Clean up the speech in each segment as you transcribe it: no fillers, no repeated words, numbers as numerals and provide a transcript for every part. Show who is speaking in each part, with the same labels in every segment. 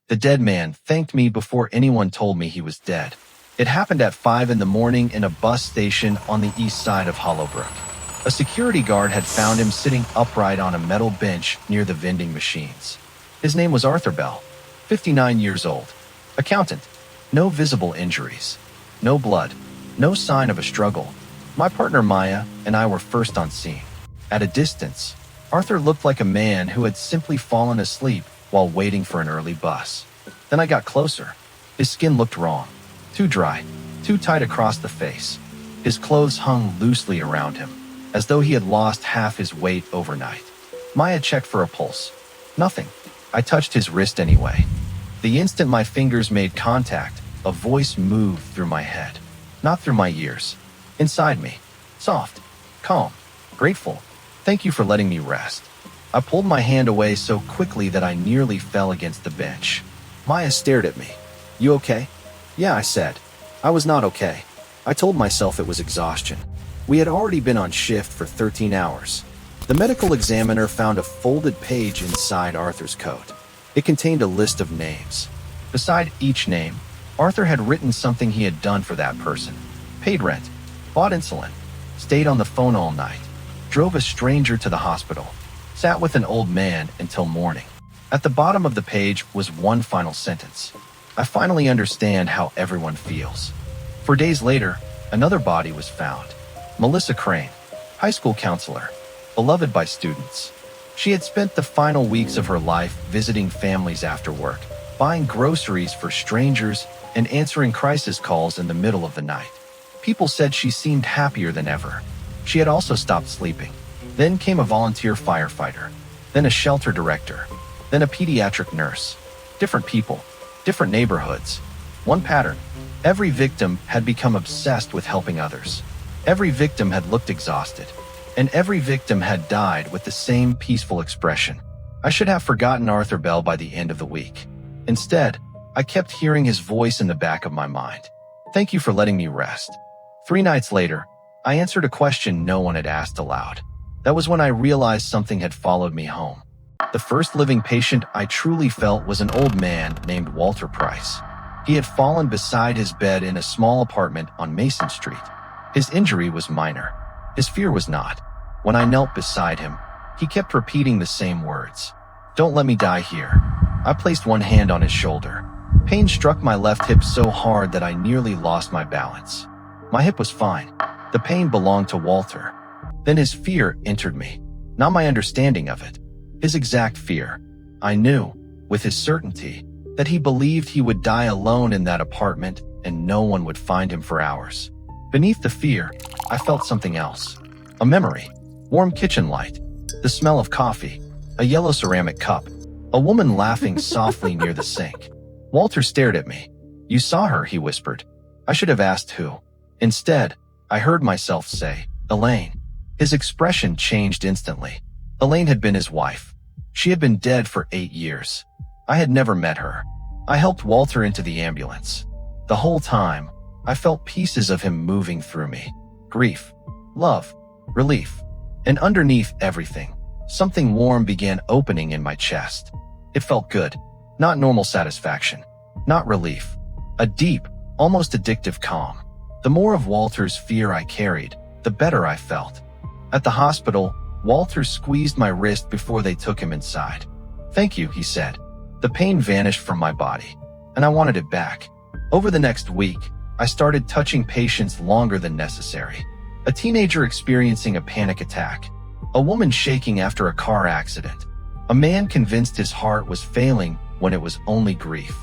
Speaker 1: The dead man thanked me before anyone told me he was dead. It happened at 5 in the morning in a bus station on the east side of Hollowbrook. A security guard had found him sitting upright on a metal bench near the vending machines. His name was Arthur Bell, 59 years old. Accountant. No visible injuries. No blood. No sign of a struggle. My partner Maya and I were first on scene. At a distance, Arthur looked like a man who had simply fallen asleep while waiting for an early bus. Then I got closer. His skin looked wrong. Too dry, too tight across the face. His clothes hung loosely around him, as though he had lost half his weight overnight. Maya checked for a pulse. Nothing. I touched his wrist anyway. The instant my fingers made contact, a voice moved through my head. Not through my ears. Inside me. Soft. Calm. Grateful. Thank you for letting me rest. I pulled my hand away so quickly that I nearly fell against the bench. Maya stared at me. You okay? Yeah, I said. I was not okay. I told myself it was exhaustion. We had already been on shift for 13 hours. The medical examiner found a folded page inside Arthur's coat. It contained a list of names. Beside each name, Arthur had written something he had done for that person. Paid rent, bought insulin, stayed on the phone all night, drove a stranger to the hospital, sat with an old man until morning. At the bottom of the page was one final sentence. I finally understand how everyone feels. 4 days later, another body was found. Melissa Crane, high school counselor, beloved by students. She had spent the final weeks of her life visiting families after work, buying groceries for strangers, and answering crisis calls in the middle of the night. People said she seemed happier than ever. She had also stopped sleeping. Then came a volunteer firefighter, then a shelter director, then a pediatric nurse. Different people. Different neighborhoods. One pattern. Every victim had become obsessed with helping others. Every victim had looked exhausted. And every victim had died with the same peaceful expression. I should have forgotten Arthur Bell by the end of the week. Instead, I kept hearing his voice in the back of my mind. Thank you for letting me rest. 3 nights later, I answered a question no one had asked aloud. That was when I realized something had followed me home. The first living patient I truly felt was an old man named Walter Price. He had fallen beside his bed in a small apartment on Mason Street. His injury was minor. His fear was not. When I knelt beside him, he kept repeating the same words. Don't let me die here. I placed one hand on his shoulder. Pain struck my left hip so hard that I nearly lost my balance. My hip was fine. The pain belonged to Walter. Then his fear entered me. Not my understanding of it. His exact fear. I knew, with his certainty, that he believed he would die alone in that apartment and no one would find him for hours. Beneath the fear, I felt something else. A memory. Warm kitchen light. The smell of coffee. A yellow ceramic cup. A woman laughing softly near the sink. Walter stared at me. You saw her, he whispered. I should have asked who. Instead, I heard myself say, Elaine. His expression changed instantly. Elaine had been his wife. She had been dead for 8 years. I had never met her. I helped Walter into the ambulance. The whole time, I felt pieces of him moving through me. Grief, love, relief. And underneath everything, something warm began opening in my chest. It felt good. Not normal satisfaction. Not relief. A deep, almost addictive calm. The more of Walter's fear I carried, the better I felt. At the hospital, Walter squeezed my wrist before they took him inside. Thank you, he said. The pain vanished from my body, and I wanted it back. Over the next week, I started touching patients longer than necessary. A teenager experiencing a panic attack. A woman shaking after a car accident. A man convinced his heart was failing when it was only grief.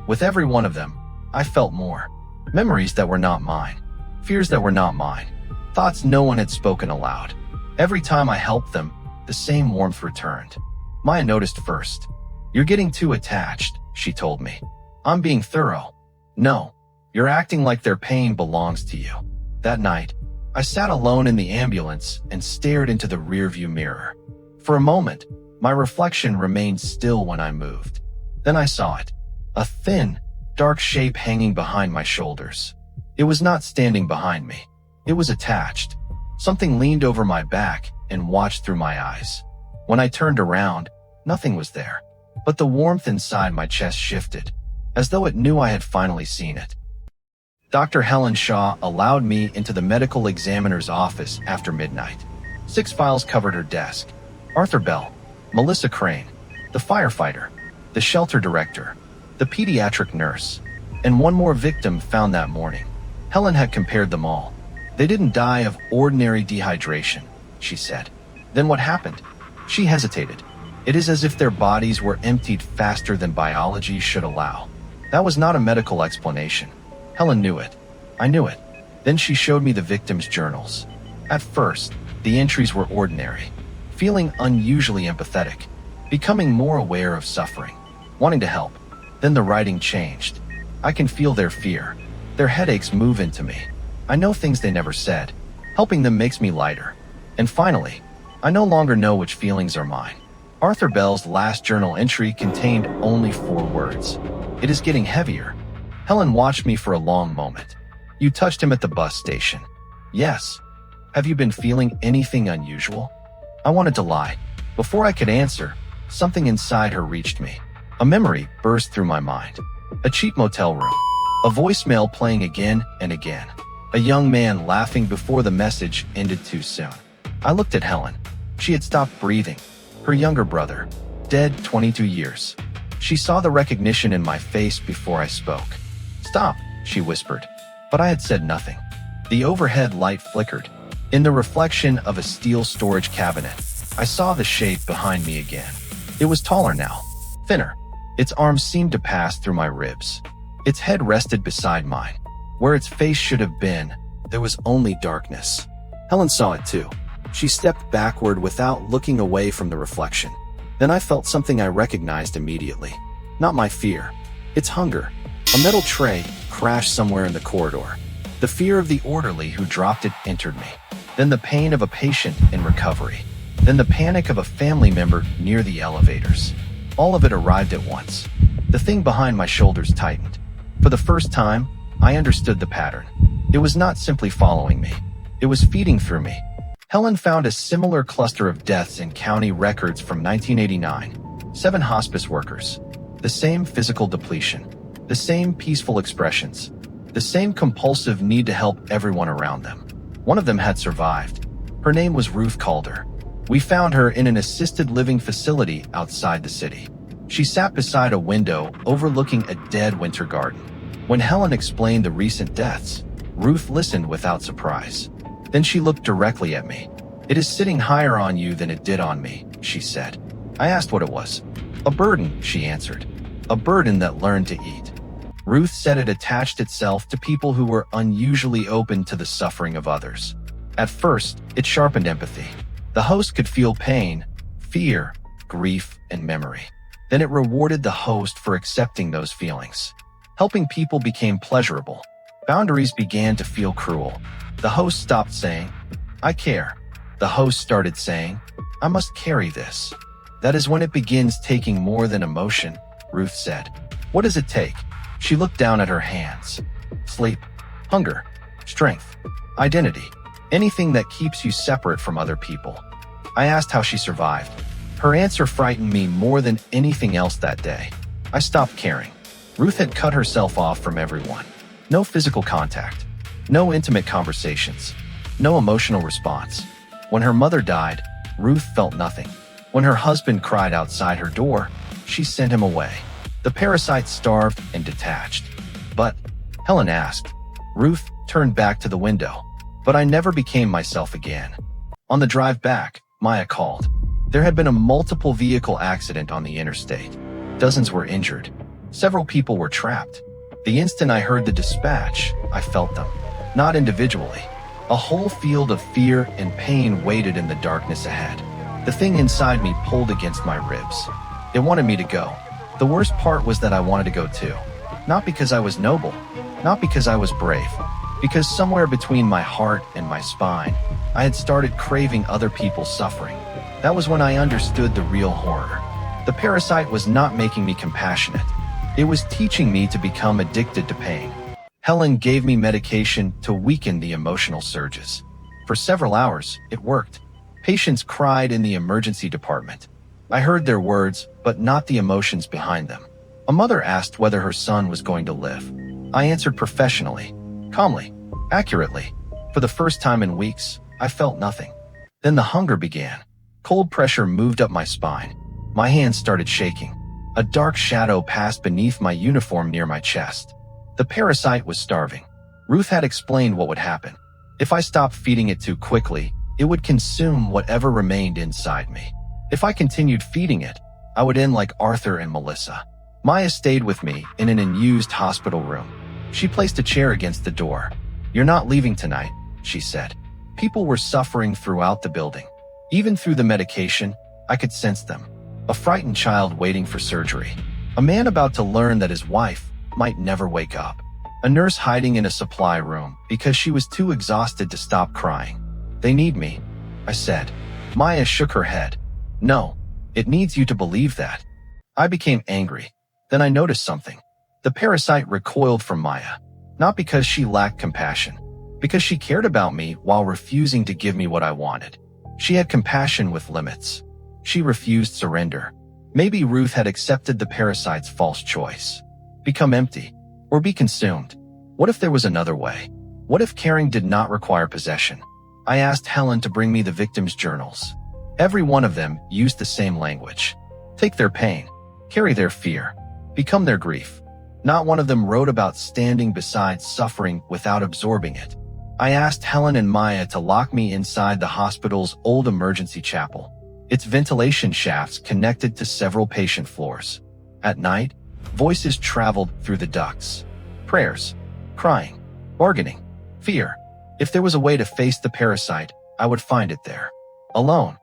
Speaker 1: With every one of them, I felt more. Memories that were not mine. Fears that were not mine. Thoughts no one had spoken aloud. Every time I helped them, the same warmth returned. Maya noticed first. You're getting too attached, she told me. I'm being thorough. No, you're acting like their pain belongs to you. That night, I sat alone in the ambulance and stared into the rearview mirror. For a moment, my reflection remained still when I moved. Then I saw it. A thin, dark shape hanging behind my shoulders. It was not standing behind me. It was attached. Something leaned over my back and watched through my eyes. When I turned around, nothing was there. but the warmth inside my chest shifted, as though it knew I had finally seen it. Dr. Helen Shaw allowed me into the medical examiner's office after midnight. 6 files covered her desk. Arthur Bell, Melissa Crane, the firefighter, the shelter director, the pediatric nurse, and one more victim found that morning. Helen had compared them all. They didn't die of ordinary dehydration, she said. Then what happened? She hesitated. It is as if their bodies were emptied faster than biology should allow. That was not a medical explanation. Helen knew it. I knew it. Then she showed me the victims' journals. At first, the entries were ordinary. Feeling unusually empathetic, becoming more aware of suffering, wanting to help. Then the writing changed. I can feel their fear. Their headaches move into me. I know things they never said. Helping them makes me lighter. And finally, I no longer know which feelings are mine. Arthur Bell's last journal entry contained only 4 words. It is getting heavier. Helen watched me for a long moment. You touched him at the bus station. Yes. Have you been feeling anything unusual? I wanted to lie. Before I could answer, something inside her reached me. A memory burst through my mind. A cheap motel room. A voicemail playing again and again. A young man laughing before the message ended too soon. I looked at Helen. She had stopped breathing. Her younger brother, dead 22 years. She saw the recognition in my face before I spoke. Stop, she whispered. But I had said nothing. The overhead light flickered. In the reflection of a steel storage cabinet, I saw the shape behind me again. It was taller now, thinner. Its arms seemed to pass through my ribs. Its head rested beside mine. Where its face should have been, there was only darkness. Helen saw it too. She stepped backward without looking away from the reflection. Then I felt something I recognized immediately. Not my fear. Its hunger. A metal tray crashed somewhere in the corridor. The fear of the orderly who dropped it entered me. Then the pain of a patient in recovery. Then the panic of a family member near the elevators. All of it arrived at once. The thing behind my shoulders tightened. For the first time, I understood the pattern. It was not simply following me. It was feeding through me. Helen found a similar cluster of deaths in county records from 1989. 7 hospice workers. The same physical depletion. The same peaceful expressions. The same compulsive need to help everyone around them. One of them had survived. Her name was Ruth Calder. We found her in an assisted living facility outside the city. She sat beside a window overlooking a dead winter garden. When Helen explained the recent deaths, Ruth listened without surprise. Then she looked directly at me. It is sitting higher on you than it did on me, she said. I asked what it was. A burden, she answered. A burden that learned to eat. Ruth said it attached itself to people who were unusually open to the suffering of others. At first, it sharpened empathy. The host could feel pain, fear, grief, and memory. Then it rewarded the host for accepting those feelings. Helping people became pleasurable. Boundaries began to feel cruel. The host stopped saying, I care. The host started saying, I must carry this. That is when it begins taking more than emotion, Ruth said. What does it take? She looked down at her hands. Sleep, hunger, strength, identity, anything that keeps you separate from other people. I asked how she survived. Her answer frightened me more than anything else that day. I stopped caring. Ruth had cut herself off from everyone. No physical contact. No intimate conversations. No emotional response. When her mother died, Ruth felt nothing. When her husband cried outside her door, she sent him away. The parasite starved and detached. But, Helen asked. Ruth turned back to the window. But I never became myself again. On the drive back, Maya called. There had been a multiple vehicle accident on the interstate. Dozens were injured. Several people were trapped. The instant I heard the dispatch, I felt them. Not individually. A whole field of fear and pain waited in the darkness ahead. The thing inside me pulled against my ribs. It wanted me to go. The worst part was that I wanted to go too. Not because I was noble, not because I was brave, because somewhere between my heart and my spine, I had started craving other people's suffering. That was when I understood the real horror. The parasite was not making me compassionate. It was teaching me to become addicted to pain. Helen gave me medication to weaken the emotional surges. For several hours, it worked. Patients cried in the emergency department. I heard their words, but not the emotions behind them. A mother asked whether her son was going to live. I answered professionally, calmly, accurately. For the first time in weeks, I felt nothing. Then the hunger began. Cold pressure moved up my spine. My hands started shaking. A dark shadow passed beneath my uniform near my chest. The parasite was starving. Ruth had explained what would happen. If I stopped feeding it too quickly, it would consume whatever remained inside me. If I continued feeding it, I would end like Arthur and Melissa. Maya stayed with me in an unused hospital room. She placed a chair against the door. "You're not leaving tonight," she said. People were suffering throughout the building. Even through the medication, I could sense them. A frightened child waiting for surgery. A man about to learn that his wife might never wake up. A nurse hiding in a supply room because she was too exhausted to stop crying. "They need me," I said. Maya shook her head. "No, it needs you to believe that." I became angry. Then I noticed something. The parasite recoiled from Maya, not because she lacked compassion, because she cared about me while refusing to give me what I wanted. She had compassion with limits. She refused surrender. Maybe Ruth had accepted the parasite's false choice. Become empty, or be consumed. What if there was another way? What if caring did not require possession? I asked Helen to bring me the victims' journals. Every one of them used the same language. Take their pain, carry their fear, become their grief. Not one of them wrote about standing beside suffering without absorbing it. I asked Helen and Maya to lock me inside the hospital's old emergency chapel. Its ventilation shafts connected to several patient floors. At night, voices traveled through the ducts. Prayers, crying, bargaining, fear. If there was a way to face the parasite, I would find it there. Alone.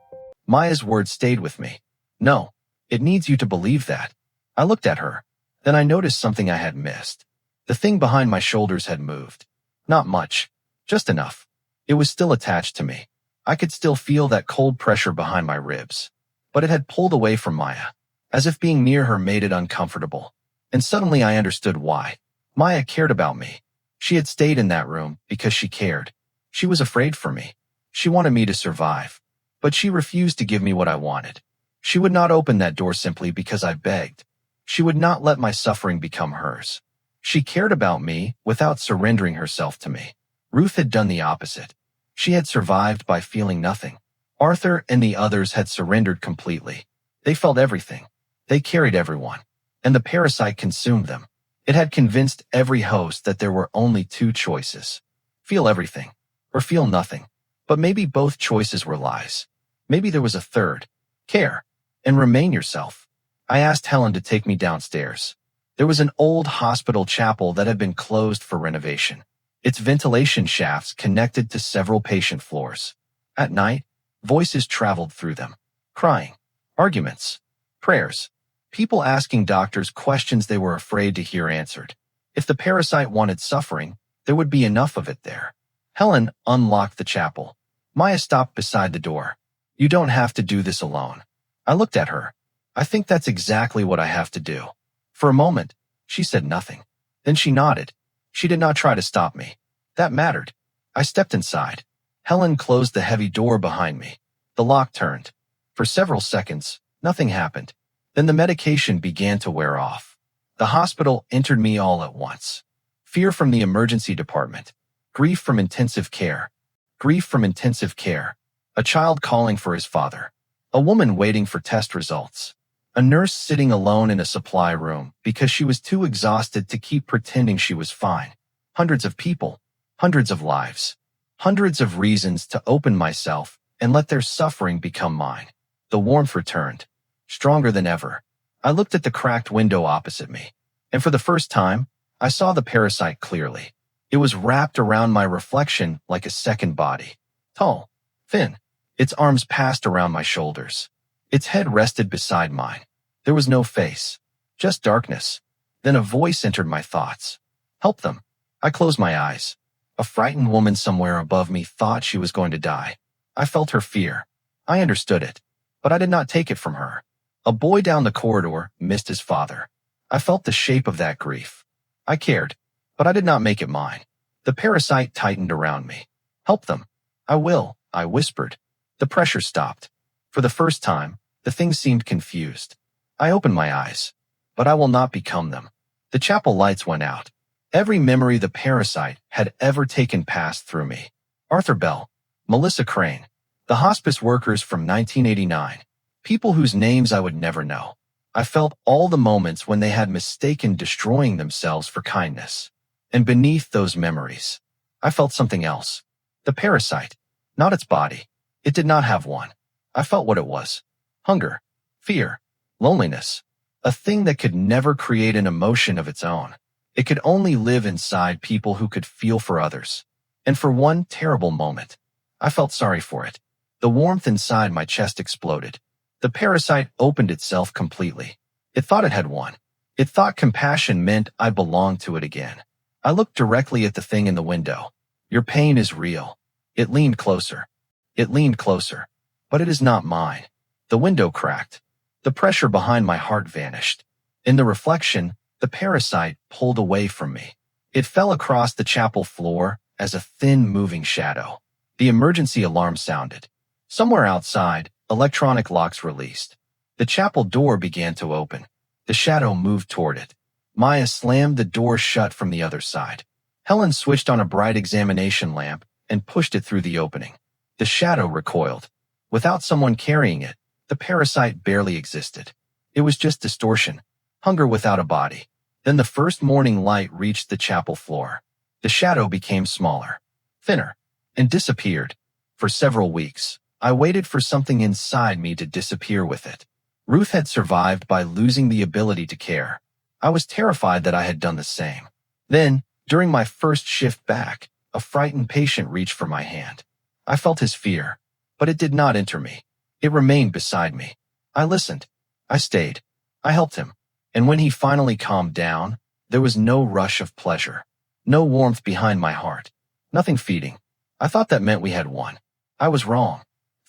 Speaker 1: Maya's words stayed with me. "No, it needs you to believe that." I looked at her. Then I noticed something I had missed. The thing behind my shoulders had moved. Not much, just enough. It was still attached to me. I could still feel that cold pressure behind my ribs. But it had pulled away from Maya, as if being near her made it uncomfortable. And suddenly I understood why. Maya cared about me. She had stayed in that room because she cared. She was afraid for me. She wanted me to survive. But she refused to give me what I wanted. She would not open that door simply because I begged. She would not let my suffering become hers. She cared about me without surrendering herself to me. Ruth had done the opposite. She had survived by feeling nothing. Arthur and the others had surrendered completely. They felt everything. They carried everyone. And the parasite consumed them. It had convinced every host that there were only two choices. Feel everything, or feel nothing. But maybe both choices were lies. Maybe there was a third. Care, and remain yourself. I asked Helen to take me downstairs. There was an old hospital chapel that had been closed for renovation. Its ventilation shafts connected to several patient floors. At night, voices traveled through them. Crying, arguments, prayers. People asking doctors questions they were afraid to hear answered. If the parasite wanted suffering, there would be enough of it there. Helen unlocked the chapel. Maya stopped beside the door. "You don't have to do this alone." I looked at her. "I think that's exactly what I have to do." For a moment, she said nothing. Then she nodded. She did not try to stop me. That mattered. I stepped inside. Helen closed the heavy door behind me. The lock turned. For several seconds, nothing happened. Then the medication began to wear off. The hospital entered me all at once. Fear from the emergency department. Grief from intensive care. Grief from intensive care. A child calling for his father. A woman waiting for test results. A nurse sitting alone in a supply room because she was too exhausted to keep pretending she was fine. Hundreds of people. Hundreds of lives. Hundreds of reasons to open myself and let their suffering become mine. The warmth returned. Stronger than ever. I looked at the cracked window opposite me. And for the first time, I saw the parasite clearly. It was wrapped around my reflection like a second body. Tall. Thin. Its arms passed around my shoulders. Its head rested beside mine. There was no face. Just darkness. Then a voice entered my thoughts. Help them. I closed my eyes. A frightened woman somewhere above me thought she was going to die. I felt her fear. I understood it. But I did not take it from her. A boy down the corridor missed his father. I felt the shape of that grief. I cared, but I did not make it mine. The parasite tightened around me. Help them. I will, I whispered. The pressure stopped. For the first time, The thing seemed confused. I opened my eyes. But I will not become them. The chapel lights went out. Every memory the parasite had ever taken passed through me. Arthur Bell, Melissa Crane, the hospice workers from 1989, people whose names I would never know. I felt all the moments when they had mistaken destroying themselves for kindness. And beneath those memories, I felt something else. The parasite, not its body. It did not have one. I felt what it was. Hunger, fear, loneliness. A thing that could never create an emotion of its own. It could only live inside people who could feel for others. And for one terrible moment, I felt sorry for it. The warmth inside my chest exploded. The parasite opened itself completely. It thought it had won. It thought compassion meant I belonged to it again. I looked directly at the thing in the window. Your pain is real. It leaned closer. It leaned closer. But it is not mine. The window cracked. The pressure behind my heart vanished. In the reflection, the parasite pulled away from me. It fell across the chapel floor as a thin, moving shadow. The emergency alarm sounded. Somewhere outside, electronic locks released. The chapel door began to open. The shadow moved toward it. Maya slammed the door shut from the other side. Helen switched on a bright examination lamp and pushed it through the opening. The shadow recoiled. Without someone carrying it, the parasite barely existed. It was just distortion, hunger without a body. Then the first morning light reached the chapel floor. The shadow became smaller, thinner, and disappeared. For several weeks, I waited for something inside me to disappear with it. Ruth had survived by losing the ability to care. I was terrified that I had done the same. Then, during my first shift back, a frightened patient reached for my hand. I felt his fear, but it did not enter me. It remained beside me. I listened. I stayed. I helped him. And when he finally calmed down, there was no rush of pleasure. No warmth behind my heart. Nothing feeding. I thought that meant we had won. I was wrong.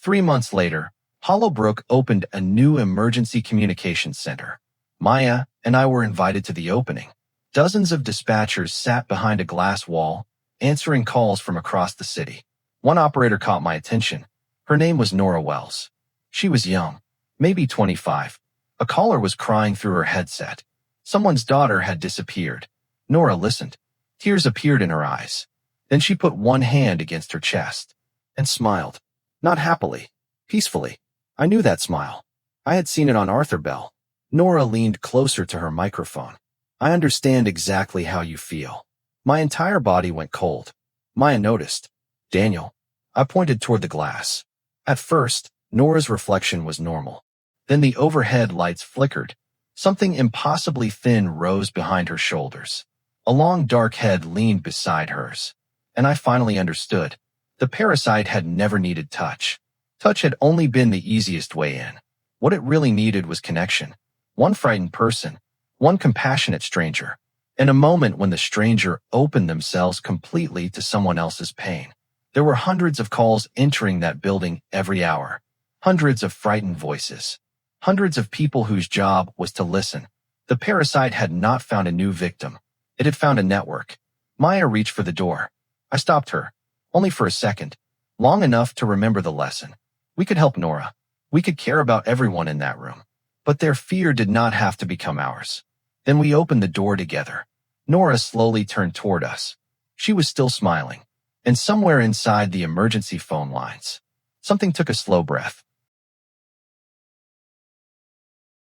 Speaker 1: 3 months later, Hollowbrook opened a new emergency communications center. Maya and I were invited to the opening. Dozens of dispatchers sat behind a glass wall, answering calls from across the city. One operator caught my attention. Her name was Nora Wells. She was young, maybe 25. A caller was crying through her headset. Someone's daughter had disappeared. Nora listened. Tears appeared in her eyes. Then she put one hand against her chest and smiled. Not happily, peacefully. I knew that smile. I had seen it on Arthur Bell. Nora leaned closer to her microphone. I understand exactly how you feel. My entire body went cold. Maya noticed. Daniel. I pointed toward the glass. At first, Nora's reflection was normal. Then the overhead lights flickered. Something impossibly thin rose behind her shoulders. A long dark head leaned beside hers. And I finally understood. The parasite had never needed touch. Touch had only been the easiest way in. What it really needed was connection. One frightened person, one compassionate stranger, and a moment when the stranger opened themselves completely to someone else's pain. There were hundreds of calls entering that building every hour. Hundreds of frightened voices. Hundreds of people whose job was to listen. The parasite had not found a new victim. It had found a network. Maya reached for the door. I stopped her. Only for a second. Long enough to remember the lesson. We could help Nora. We could care about everyone in that room. But their fear did not have to become ours. Then we opened the door together. Nora slowly turned toward us. She was still smiling. And somewhere inside the emergency phone lines, something took a slow breath.